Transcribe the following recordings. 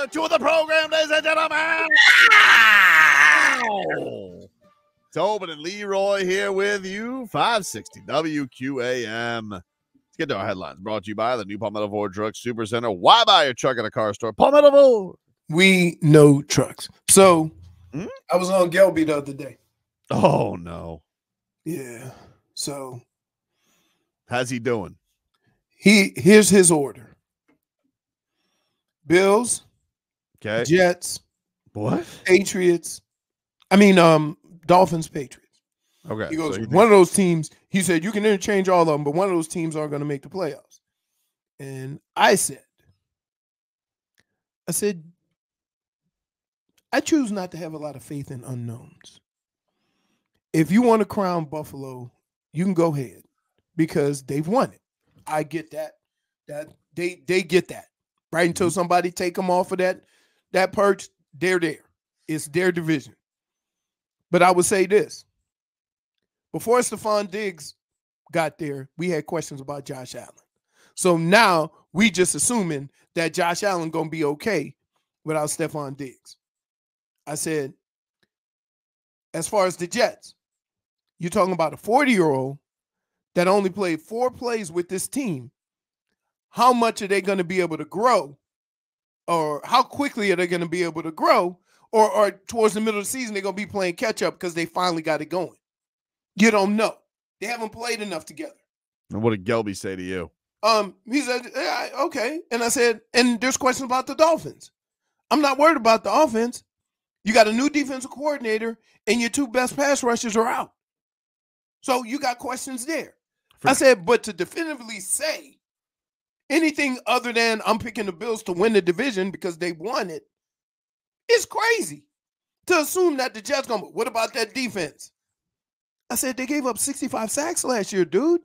hour 2 of the program, ladies and gentlemen. Tobin and Leroy here with you, 560 WQAM. Let's get to our headlines. Brought to you by the new Palmetto Ford Truck Super Center. Why buy your truck at a car store? Palmetto Ford. We know trucks. So I was on Gelby the other day. Oh, no. Yeah. So how's he doing? Here's his order. Bills, okay, Jets, what? Patriots. Dolphins, Patriots. Okay. He goes, one of those teams, he said, you can interchange all of them, but one of those teams aren't going to make the playoffs. And I said, I choose not to have a lot of faith in unknowns. If you want to crown Buffalo, you can go ahead because they've won it. I get that. They get that. Right until somebody take them off of that perch, they're there. It's their division. But I would say this. Before Stephon Diggs got there, we had questions about Josh Allen. So now we just assuming that Josh Allen going to be okay without Stephon Diggs. I said, as far as the Jets, you're talking about a 40-year-old that only played 4 plays with this team. How much are they going to be able to grow? Or how quickly are they going to be able to grow? Or towards the middle of the season, they're going to be playing catch-up because they finally got it going. You don't know. They haven't played enough together. And what did Gelby say to you? He said, yeah, okay. And I said, and there's questions about the Dolphins. I'm not worried about the offense. You got a new defensive coordinator, and your 2 best pass rushers are out. So you got questions there. I said, but to definitively say anything other than I'm picking the Bills to win the division because they won it, it's crazy to assume that the Jets going to, what about that defense? I said, they gave up 65 sacks last year, dude.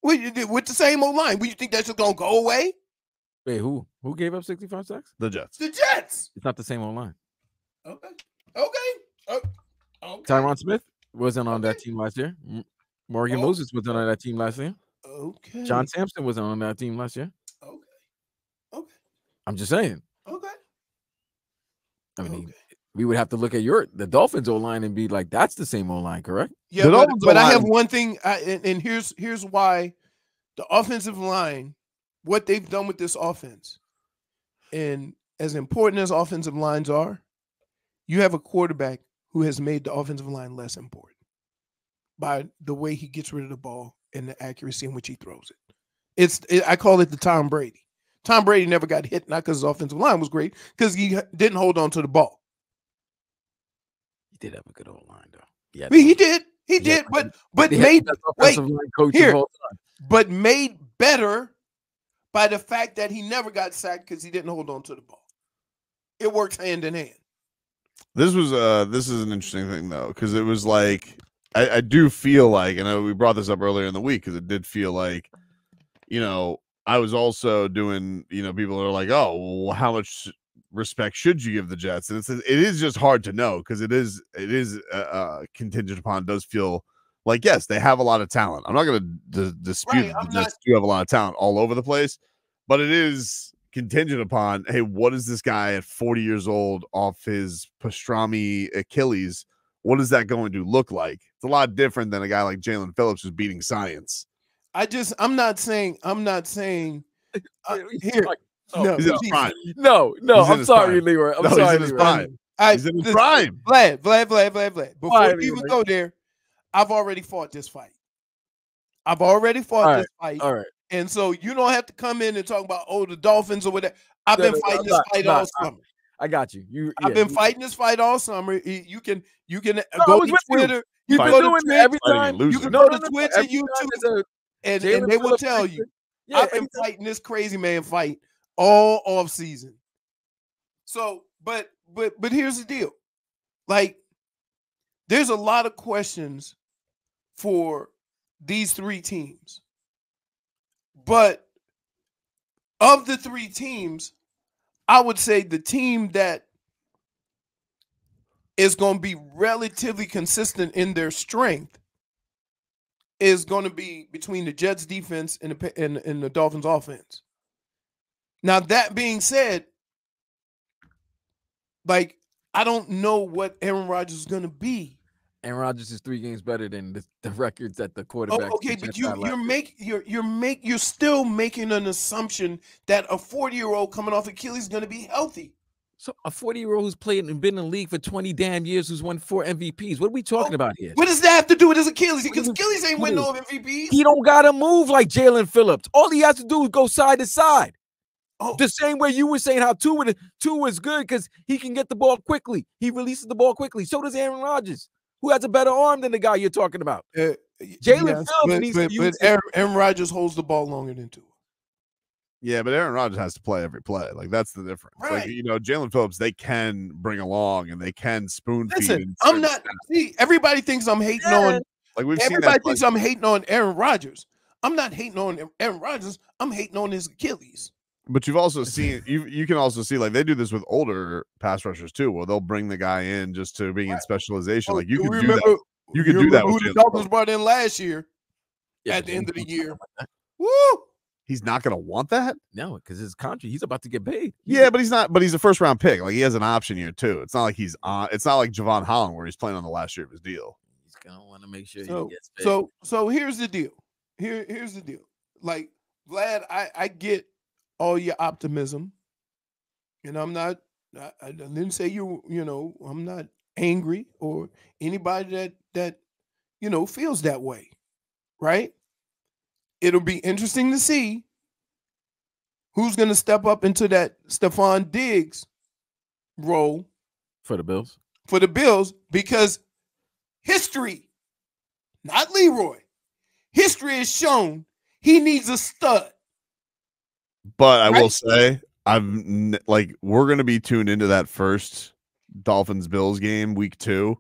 With the same old line. Would you think that's just going to go away? Wait, who gave up 65 sacks? The Jets. The Jets. It's not the same old line. Okay. Tyron Smith wasn't on that team last year. Morgan Moses wasn't on that team last year. Okay. John Sampson wasn't on that team last year. Okay. I'm just saying. Okay. We would have to look at the Dolphins O-line and be like, that's the same O-line, correct? Yeah, but I have one thing, and here's why the offensive line, what they've done with this offense, and as important as offensive lines are, you have a quarterback who has made the offensive line less important by the way he gets rid of the ball and the accuracy in which he throws it. I call it the Tom Brady. Tom Brady never got hit, not because his offensive line was great, because he didn't hold on to the ball. He did have a good old line, though. Yeah, he did, but made better by the fact that he never got sacked because he didn't hold on to the ball. It works hand in hand. This is an interesting thing though, because it was like I do feel like, and we brought this up earlier in the week because it did feel like, I was also doing, people are like, oh, well, how much respect should you give the Jets? And it is just hard to know because it is contingent upon. It does feel like, yes, they have a lot of talent. I'm not going to dispute that the Jets do have a lot of talent all over the place, but it is contingent upon, hey, what is this guy at 40 years old off his pastrami Achilles? What is that going to look like? It's a lot different than a guy like Jalen Phillips who's beating science. I'm not saying here. No, I'm sorry, Leroy. I'm sorry, he's in his prime. He's in his prime. Vlad. Before you even go there, I've already fought this fight. All right. And so you don't have to come in and talk about, the Dolphins or whatever. I've been fighting this fight all summer. I got you. I've been fighting this fight all summer. You can go to Twitter. You can go to Twitter every time. You can go to Twitch and YouTube, and they will tell you. I've been fighting this crazy man fight all off season. So, but here's the deal. Like, there's a lot of questions for these 3 teams. But of the 3 teams, I would say the team that is going to be relatively consistent in their strength is going to be between the Jets defense and the Dolphins offense. Now, that being said, like I don't know what Aaron Rodgers is going to be. Aaron Rodgers is 3 games better than the records that the quarterback. Oh, okay, but you're still making an assumption that a 40-year-old coming off Achilles is going to be healthy. So a 40-year-old who's played and been in the league for 20 damn years, who's won 4 MVPs. What are we talking about here? What does that have to do with his Achilles? Because Achilles ain't winning no MVPs. He don't gotta move like Jalen Phillips. All he has to do is go side to side. Oh. The same way you were saying how Tua is good because he can get the ball quickly. He releases the ball quickly. So does Aaron Rodgers, who has a better arm than the guy you're talking about. Jalen Phillips needs to use it. Aaron Rodgers holds the ball longer than Tua. Yeah, but Aaron Rodgers has to play every play. Like, that's the difference. Right. Like, Jalen Phillips, they can bring along and they can spoon feed. Listen, I'm not. See, everybody thinks I'm hating on. Like we've everybody seen that. Thinks I'm hating on Aaron Rodgers. I'm not hating on Aaron Rodgers. I'm hating on his Achilles. But you've also seen you can also see like they do this with older pass rushers too, where they'll bring the guy in just to be in specialization. Like you can do that. You can do that. Who the Dolphins brought in last year? At the end of the year, woo! He's not going to want that? No, because his contract, he's about to get paid. Yeah, but he's not. But he's a first round pick. Like he has an option year too. It's not like he's on. It's not like Javon Holland where he's playing on the last year of his deal. He's gonna want to make sure he gets paid. So here's the deal. Here's the deal. Like Vlad, I get all your optimism, and I'm not. I didn't say I'm not angry or anybody that feels that way, right? It'll be interesting to see who's going to step up into that Stephon Diggs role for the Bills. For the Bills, because history, not Leroy, history has shown he needs a stud. But I will say, we're going to be tuned into that first Dolphins-Bills game, week 2.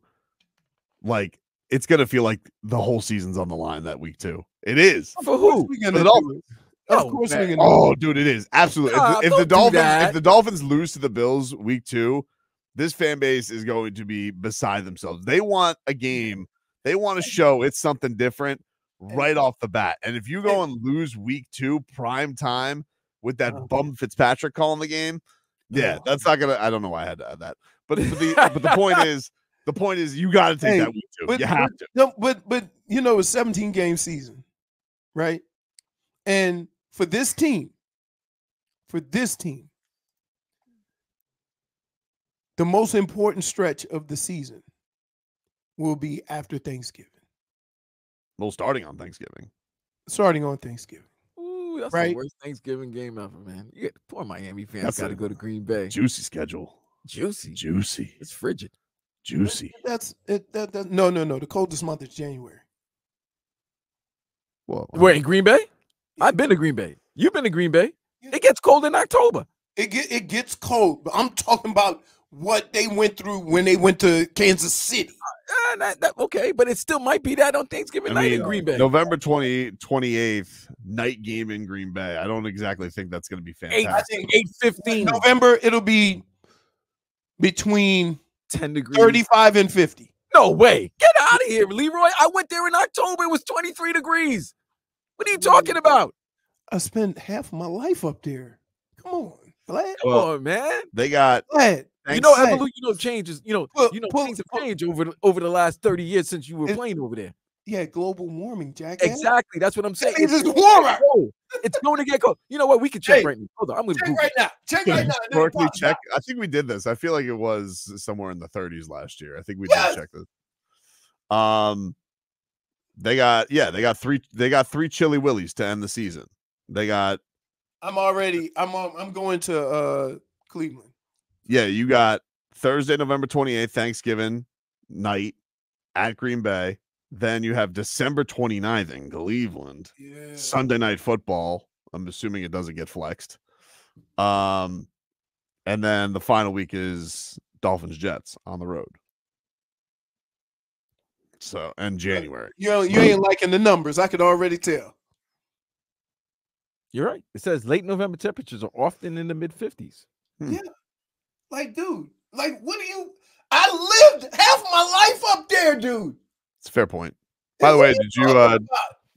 Like, it's going to feel like the whole season's on the line that week 2. It is. For who? For the Dolphins. Of course we're gonna Oh, dude, it is. Absolutely. If the Dolphins lose to the Bills week 2, this fan base is going to be beside themselves. They want a game. They want to show it's something different right off the bat. And if you go and lose week 2 prime time with that bum Fitzpatrick calling the game, yeah, that's not gonna. I don't know why I had to add that. But the point is you got to take that week 2. You have to. No, but it's a 17-game season, right? And for this team, the most important stretch of the season will be after Thanksgiving. Well, starting on Thanksgiving. Ooh, that's the worst Thanksgiving game ever, man. You get poor Miami fans got to go to Green Bay. Juicy schedule. Juicy. It's frigid. Juicy. No. The coldest month is January. Well, we're in Green Bay. I've been to Green Bay. You've been to Green Bay. It gets cold in October. It gets cold, but I'm talking about what they went through when they went to Kansas City. Okay, but it still might be that on Thanksgiving night in Green Bay. November 28th, night game in Green Bay. I don't exactly think that's going to be fantastic. 8:15. November, it'll be between 10 degrees. 35 and 50. No way. Get out of here, Leroy. I went there in October. It was 23 degrees. What are you talking about? I spent half my life up there. Come on, Vlad. Come on, man. They got Vlad. Changes. Things have changed over the last 30 years since you were playing over there. Yeah, global warming, Jack. Exactly. That's what I'm saying. It's warmer. It's going to get cold. You know what? We can check right now. Hold on. I'm going to check right now. Check. I think we did this. I feel like it was somewhere in the 30s last year. I think we did check this. They got three Chili Willies to end the season. I'm going to Cleveland. Yeah, you got Thursday, November 28th, Thanksgiving night at Green Bay. Then you have December 29th in Cleveland. Yeah. Sunday Night Football. I'm assuming it doesn't get flexed. And then the final week is Dolphins Jets on the road. So, and January. You ain't liking the numbers. I could already tell. You're right. It says late November temperatures are often in the mid-50s. Yeah. Like, dude, I lived half my life up there, dude. It's a fair point. By the way,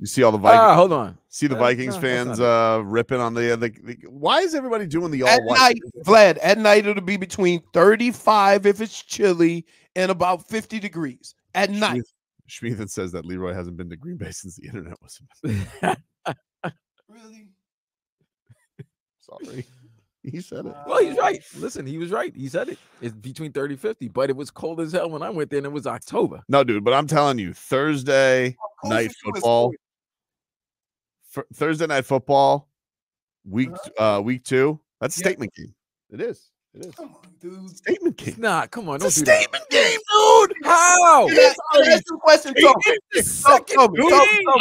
You see all the Vikings. Hold on. See the Vikings fans ripping on the. Why is everybody doing the all at white? Night, Vlad, at night it'll be between 35 if it's chilly and about 50 degrees at night. Schmeathan says that Leroy hasn't been to Green Bay since the internet was. Really? Sorry. He said it. Well, he's right. Listen, he was right. He said it. It's between 30 and 50, but it was cold as hell when I went there, and it was October. No, dude, but I'm telling you, Thursday night football. Thursday night football, week 2. That's a statement game. It is. Come on, dude. Statement game. Nah, come on. Don't it's a do statement game, dude. How? Ask you a question, Tobin. I'm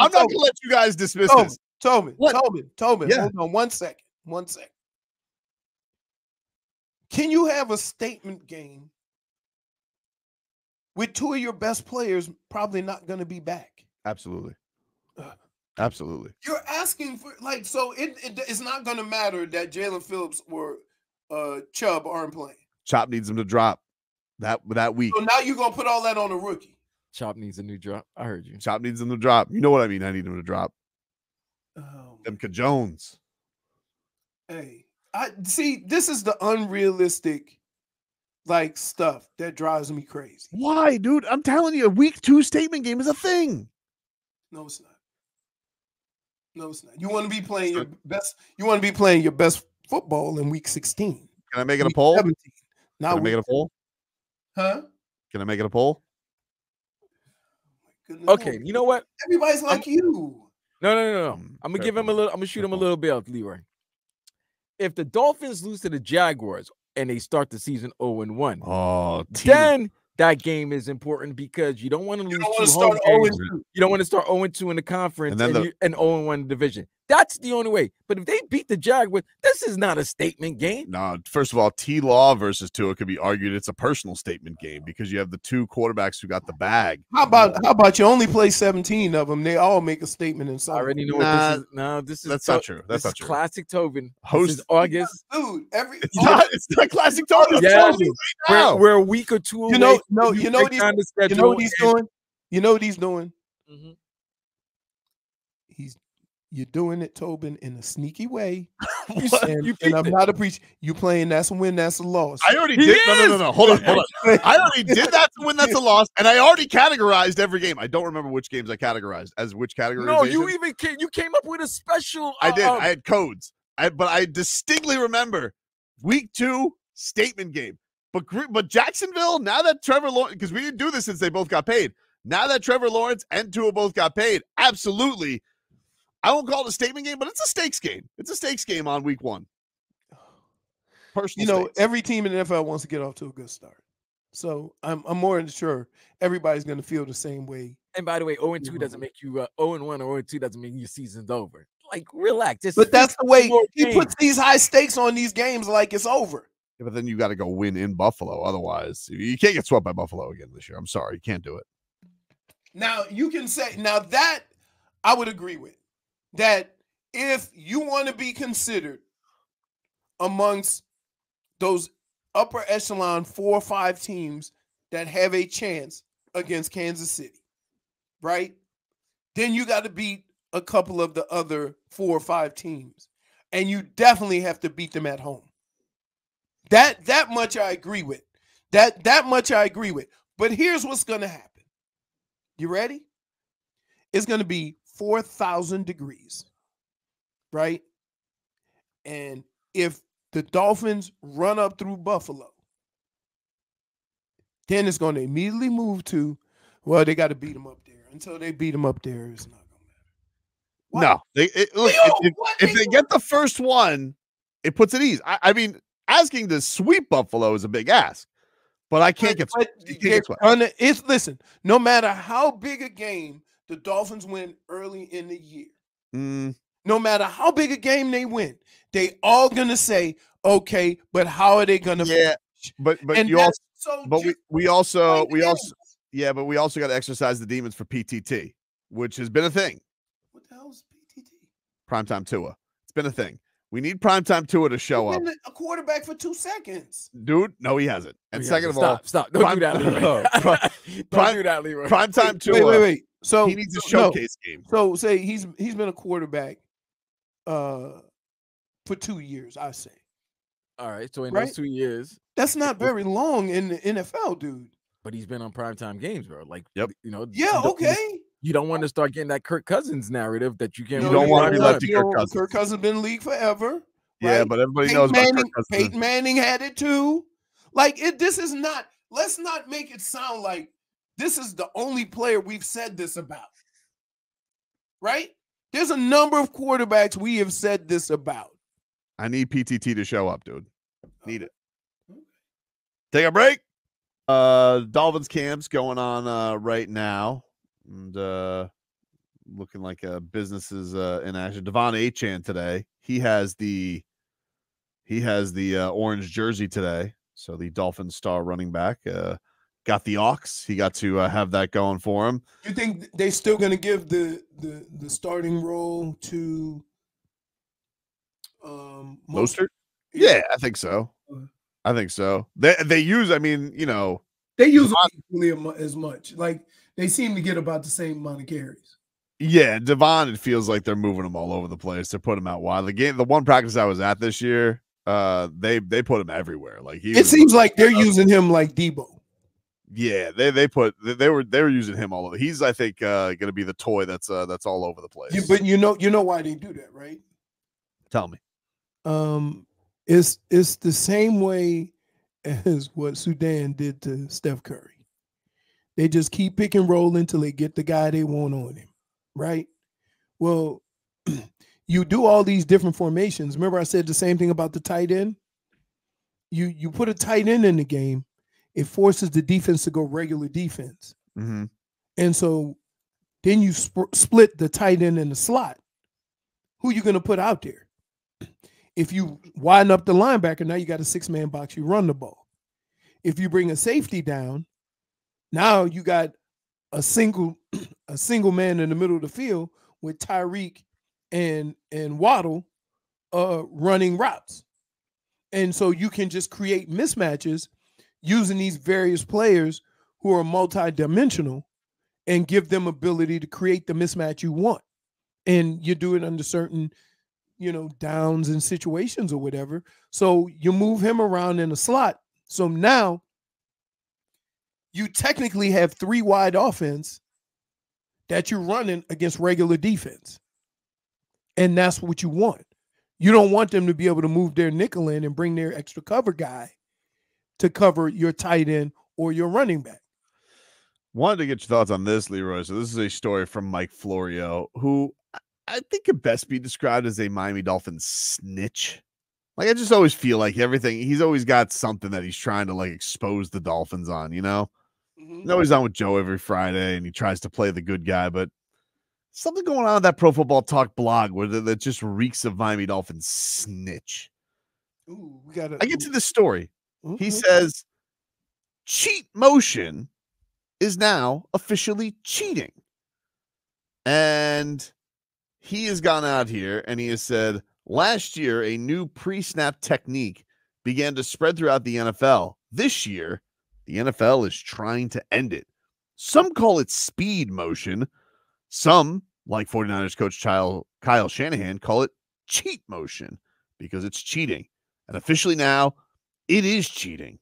not gonna let you guys dismiss this. Tobin. Yeah. Hold on 1 second. 1 second. Can you have a statement game with two of your best players probably not going to be back? Absolutely. Absolutely. You're asking for so it's not going to matter that Jalen Phillips or Chubb aren't playing. Chop needs him to drop that week. So now you're going to put all that on a rookie. Chop needs a new drop. I heard you. Chop needs him to drop. You know what I mean? I need him to drop. Them Jones. Hey, I see. This is the unrealistic, stuff that drives me crazy. Why, dude? I'm telling you, a week 2 statement game is a thing. No, it's not. No, it's not. You want to be playing your best. You want to be playing your best football in week 16. Can I make it a poll? 17. Can I make it a poll? Huh? Can I make it a poll? Okay, you know what? Everybody's like you. No. I'm gonna give him a little. I'm gonna shoot him a little bit, Leroy. If the Dolphins lose to the Jaguars and they start the season 0-1, then that game is important because you don't want to lose. You don't want to start 0-2 in the conference and 0-1 in the division. That's the only way. But if they beat the Jaguars, this is not a statement game. No, first of all, T-Law versus Tua could be argued it's a personal statement game because you have the two quarterbacks who got the bag. How about you only play 17 of them? They all make a statement inside. I already know what this is. No, that's not true. That's not true. Classic Tobin. This is August. Dude, it's not classic Tobin. Yeah, we're a week or two away. You know what he's doing? You know what he's doing? Mm-hmm. You're doing it, Tobin, in a sneaky way. and I'm not appreciating you playing that's a win, that's a loss. I already did. No. Hold on. I already did that to win, that's a loss, and I already categorized every game. I don't remember which games I categorized as which categorization. No, you came up with a special. I did. I had codes. But I distinctly remember week 2 statement game. But Jacksonville, now that Trevor Lawrence, because we didn't do this since they both got paid. Now that Trevor Lawrence and Tua both got paid, absolutely. I won't call it a statement game, but it's a stakes game. It's a stakes game on week 1. Personal stakes. Every team in the NFL wants to get off to a good start. So I'm more than sure everybody's going to feel the same way. And by the way, 0-2 doesn't make you 0-1 or 0-2 doesn't mean your season's over. Relax. But that's the way he puts these high stakes on these games like it's over. Yeah, but then you got to go win in Buffalo. Otherwise, you can't get swept by Buffalo again this year. I'm sorry. You can't do it. Now, you can say, that I would agree with. That if you want to be considered amongst those upper echelon 4 or 5 teams that have a chance against Kansas City, right? Then you got to beat a couple of the other 4 or 5 teams. And you definitely have to beat them at home. That much I agree with. That much I agree with. But here's what's going to happen. You ready? It's going to be 4,000 degrees, right? And if the Dolphins run up through Buffalo, then it's going to immediately move to, well, they got to beat them up there. Until they beat them up there, it's not going to matter. No, if they get the first one, it puts it easy. I mean, asking to sweep Buffalo is a big ask, but I can't get swept. Listen, no matter how big a game the Dolphins win early in the year, no matter how big a game they win, they all gonna say, okay, but how are they gonna finish? But we also got to exercise the demons for PTT, which has been a thing. What the hell is PTT? Primetime Tua. It's been a thing. We need primetime Tua to show up. A quarterback for 2 seconds. Dude, no, he hasn't. And second of all, stop. Don't do that, Leroy. Don't do that, Leroy. Primetime Tua. Wait. So he needs a showcase game. So say he's been a quarterback for 2 years, I say. All right. So in those 2 years, that's not very long in the NFL, dude. But he's been on primetime games, bro. Like, yep. You know. Yeah. Okay. You don't want to start getting that Kirk Cousins narrative that you can't. You don't want to be left to Kirk Cousins. Kirk Cousins been in the league forever. Yeah, right? but everybody knows about Kirk Cousins. Peyton Manning had it too. Like this is not. Let's not make it sound like this is the only player we've said this about. Right? There's a number of quarterbacks we have said this about. I need PTT to show up, dude. Need it. Take a break. Dolphins camp's going on right now, and looking like businesses in action. Devon Achane today. He has the orange jersey today. So the Dolphins star running back got the aux. He got to have that going for him. You think they're still going to give the starting role to Mostert? Yeah, I think so. I think so. They use. I mean, you know, they use equally as much. Like they seem to get about the same amount of carries. Yeah, Devon. It feels like they're moving him all over the place. They're putting him out wide. The one practice I was at this year, they put him everywhere. Like it seems like they're using him like Debo. Yeah, they were using him all over. He's I think going to be the toy that's all over the place. But you know why they do that, right? Tell me. It's the same way as what Sudan did to Steph Curry. They just keep pick and roll until they get the guy they want on him, right? Well, you do all these different formations. Remember I said the same thing about the tight end? You put a tight end in the game, it forces the defense to go regular defense. Mm-hmm. And so then you split the tight end in the slot. Who you going to put out there? If you widen up the linebacker, now you got a 6-man box, you run the ball. If you bring a safety down, now you got a single man in the middle of the field with Tyreek and Waddle running routes. And so you can just create mismatches using these various players who are multi-dimensional and give them ability to create the mismatch you want. And you do it under certain downs and situations or whatever. So you move him around in a slot. So now you technically have 3 wide offense that you're running against regular defense. And that's what you want. You don't want them to be able to move their nickel in and bring their extra cover guy to cover your tight end or your running back. Wanted to get your thoughts on this, Leroy. So this is a story from Mike Florio, who I think could best be described as a Miami Dolphins snitch. Like, I just always feel like he's always got something that he's trying to like expose the Dolphins on, you know? Mm-hmm. No, he's on with Joe every Friday and he tries to play the good guy, but something going on with that Pro Football Talk blog where that just reeks of Miami Dolphins snitch. Ooh, I get to this story. Mm-hmm. He says, cheat motion is now officially cheating. And he has gone out here and he has said, last year, a new pre-snap technique began to spread throughout the NFL. This year, the NFL is trying to end it. Some call it speed motion. Some, like 49ers coach Kyle Shanahan, call it cheat motion because it's cheating. And officially now, it is cheating.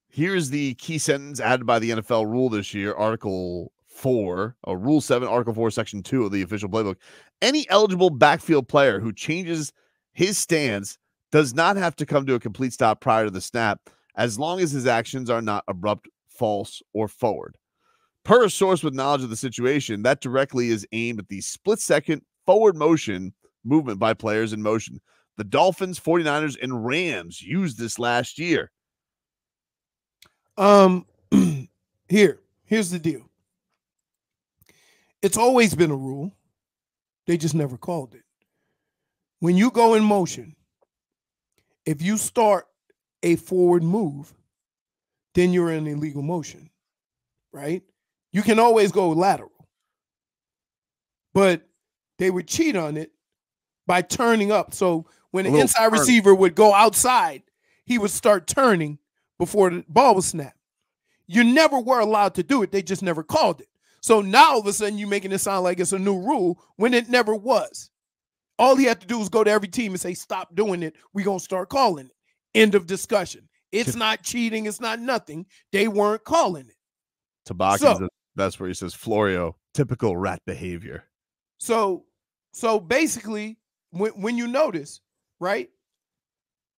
Here's the key sentence added by the NFL rule this year, Article 4, Rule 7, Article 4, Section 2 of the official playbook. Any eligible backfield player who changes his stance does not have to come to a complete stop prior to the snap, as long as his actions are not abrupt, false, or forward. Per a source with knowledge of the situation, that directly is aimed at the split-second forward motion movement by players in motion. The Dolphins, 49ers, and Rams used this last year. Here's the deal. It's always been a rule. They just never called it. When you go in motion, if you start a forward move, then you're in illegal motion, right? You can always go lateral. But they would cheat on it by turning up. So when an inside receiver would go outside, he would start turning before the ball was snapped. You never were allowed to do it. They just never called it. So now all of a sudden you're making it sound like it's a new rule when it never was. All he had to do was go to every team and say, stop doing it. We're going to start calling it. End of discussion. It's not cheating. It's not nothing. They weren't calling it. Tabakins, that's where he says, Florio, typical rat behavior. So basically, when you notice, right,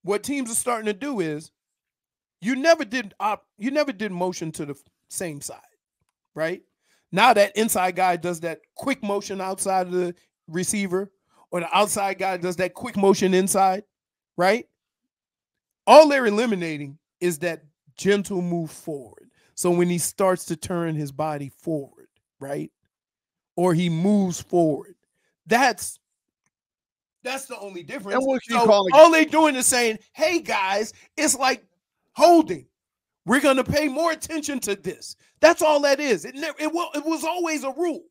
what teams are starting to do is you never did motion to the same side, right? Now that inside guy does that quick motion outside of the receiver, or the outside guy does that quick motion inside, right? All they're eliminating is that gentle move forward. So when he starts to turn his body forward, right? Or he moves forward, that's the only difference. And what can so you call it? All they're doing is saying, hey guys, it's like holding. We're going to pay more attention to this. That's all that is. It was always a rule.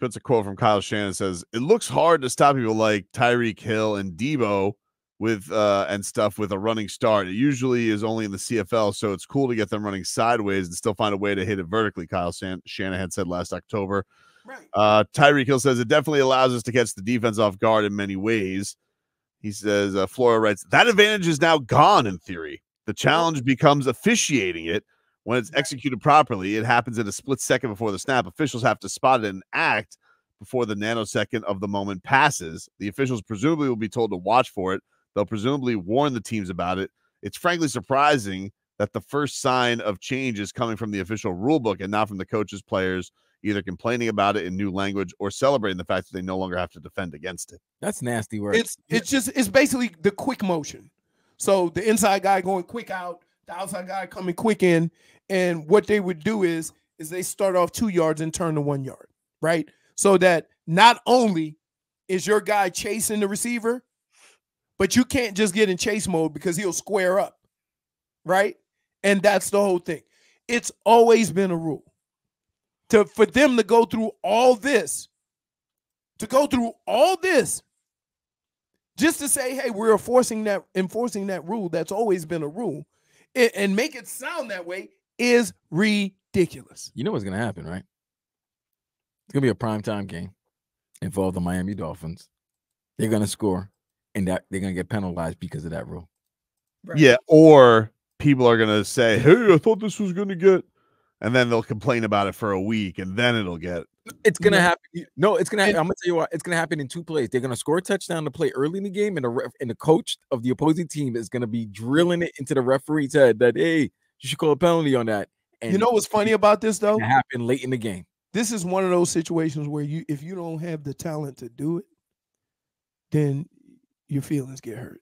Puts a quote from Kyle Shanahan, says, it looks hard to stop people like Tyreek Hill and Debo with and stuff with a running start. It usually is only in the CFL, so it's cool to get them running sideways and still find a way to hit it vertically, Kyle Shanahan said last October. Right. Tyreek Hill says it definitely allows us to catch the defense off guard in many ways. He says, Flora writes, that advantage is now gone in theory. The challenge becomes officiating it. When it's executed properly, it happens in a split second before the snap. Officials have to spot it and act before the nanosecond of the moment passes. The officials presumably will be told to watch for it. They'll presumably warn the teams about it. It's frankly surprising that the first sign of change is coming from the official rule book and not from the coaches, players, either complaining about it in new language or celebrating the fact that they no longer have to defend against it. That's nasty work. It's basically the quick motion. So the inside guy going quick out, the outside guy coming quick in, and what they would do is they start off 2 yards and turn to 1 yard, right? So that not only is your guy chasing the receiver, but you can't just get in chase mode because he'll square up, right? And that's the whole thing. It's always been a rule for them to go through all this, just to say, hey, we're enforcing that rule that's always been a rule, and make it sound that way is ridiculous. You know what's going to happen, right? It's going to be a primetime game involve the Miami Dolphins. They're going to score, and that they're going to get penalized because of that rule. Right. Yeah, or people are going to say, hey, I thought this was going to get, and then they'll complain about it for a week, and then it'll get. It's going to happen. No, it's going to happen. I'm going to tell you what. It's going to happen in 2 plays. They're going to score a touchdown to play early in the game, and the coach of the opposing team is going to be drilling it into the referee's head that, hey, you should call a penalty on that. And you know what's funny about this, though? It happened late in the game. This is one of those situations where if you don't have the talent to do it, then your feelings get hurt,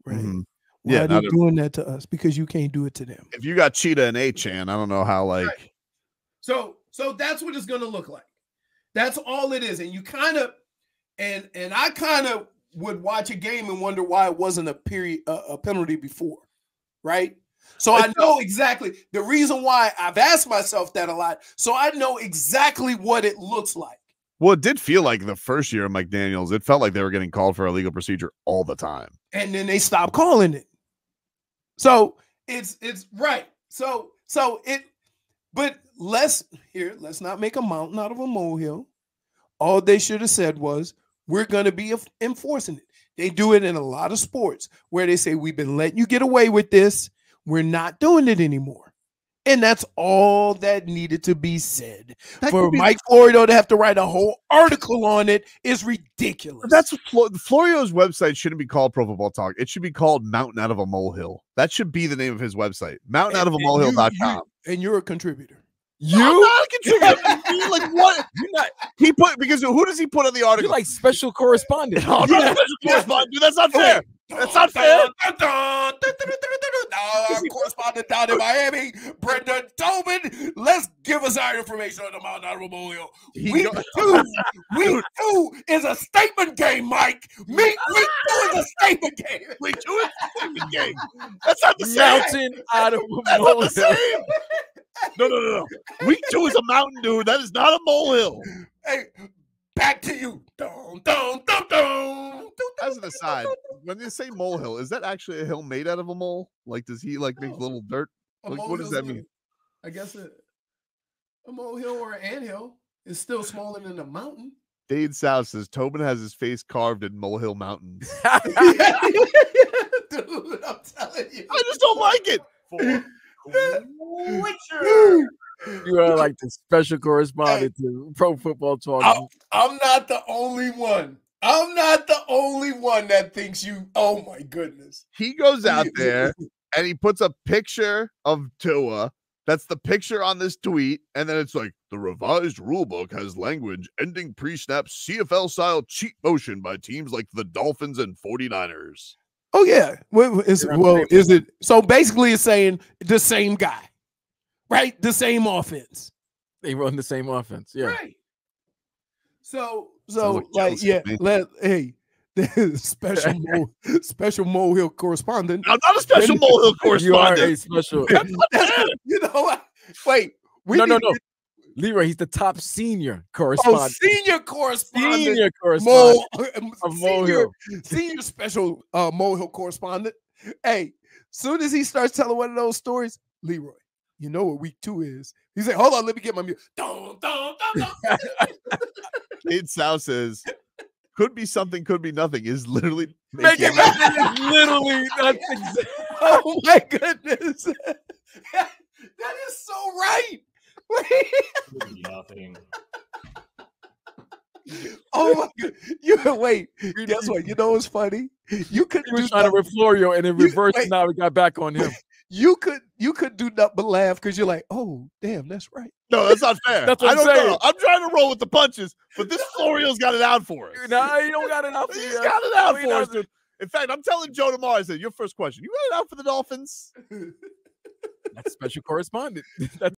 right? Mm-hmm. Why are they doing that to us? Because you can't do it to them. If you got Cheetah and A-Chan, I don't know how, like. Right. So that's what it's going to look like. That's all it is. And you kind of, and I kind of would watch a game and wonder why it wasn't a penalty before, right? So I know exactly the reason why. I've asked myself that a lot. So I know exactly what it looks like. Well, it did feel like the first year of McDaniels, it felt like they were getting called for illegal procedure all the time. And then they stopped calling it. So it's right. But let's not make a mountain out of a molehill. All they should have said was, we're going to be enforcing it. They do it in a lot of sports where they say, we've been letting you get away with this. We're not doing it anymore. And that's all that needed to be said. For Mike Florio to have to write a whole article on it is ridiculous. That's Florio's website shouldn't be called Pro Football Talk. It should be called Mountain Out of a Molehill. That should be the name of his website. MountainoutofAmolehill.com. And you're a contributor. I'm not a contributor. Like what? You're not. He put, because who does he put on the article? You're like special correspondent. No, I'm not a special correspondent. Dude, that's not fair. That's not fair. Our correspondent down in Miami, Brendan Tobin. Let's give us our information on the Mount Honorable Molehill. Week 2 is a statement game, Mike. Week 2 is a statement game. Week 2 is a statement game. That's not the same. Mountain out of a molehill. That's not the same. No. Week 2 is a mountain, dude. That is not a molehill. Hey, back to you. As an aside, when they say molehill, is that actually a hill made out of a mole? Like, does he like make little dirt? Like, what does that mean? I guess it. A molehill or an anthill is still smaller than a mountain. Dade South says Tobin has his face carved in Molehill Mountains. Dude, I'm telling you. I just don't like it. You are like the special correspondent to Pro Football Talk. I'm not the only one. I'm not the only one that thinks you. Oh my goodness. He goes out there and he puts a picture of Tua. That's the picture on this tweet. And then it's like, the revised rulebook has language ending pre-snap CFL-style cheat motion by teams like the Dolphins and 49ers. Oh, yeah. Is it? So basically it's saying the same guy, right? The same offense. They run the same offense. Yeah. Right. So like, yeah, special molehill correspondent. I'm not a special molehill correspondent. You are a special. You know what? Wait. No. Leroy, he's the top senior correspondent. Oh, senior correspondent. Senior correspondent of Molehill. Senior special molehill correspondent. Hey, soon as he starts telling one of those stories, Leroy, you know what week 2 is. He's like, hold on, let me get my music. Kate South says, could be something, could be nothing, is literally making nothing. Literally nothing. Oh my goodness. That is so right. Nothing. Oh my god! Guess what? You know what's funny? You could do trying to with Florio, and in reverse. Now we got back on him. You could do nothing but laugh because you're like, oh damn, that's right. No, that's not fair. That's what I'm saying. know. I'm trying to roll with the punches, but this Florio's got it out for us. No, you don't got it out for He's got it out for us, dude. In fact, I'm telling Joe tomorrow. I said, your first question, you got it out for the Dolphins? That's special correspondent. That's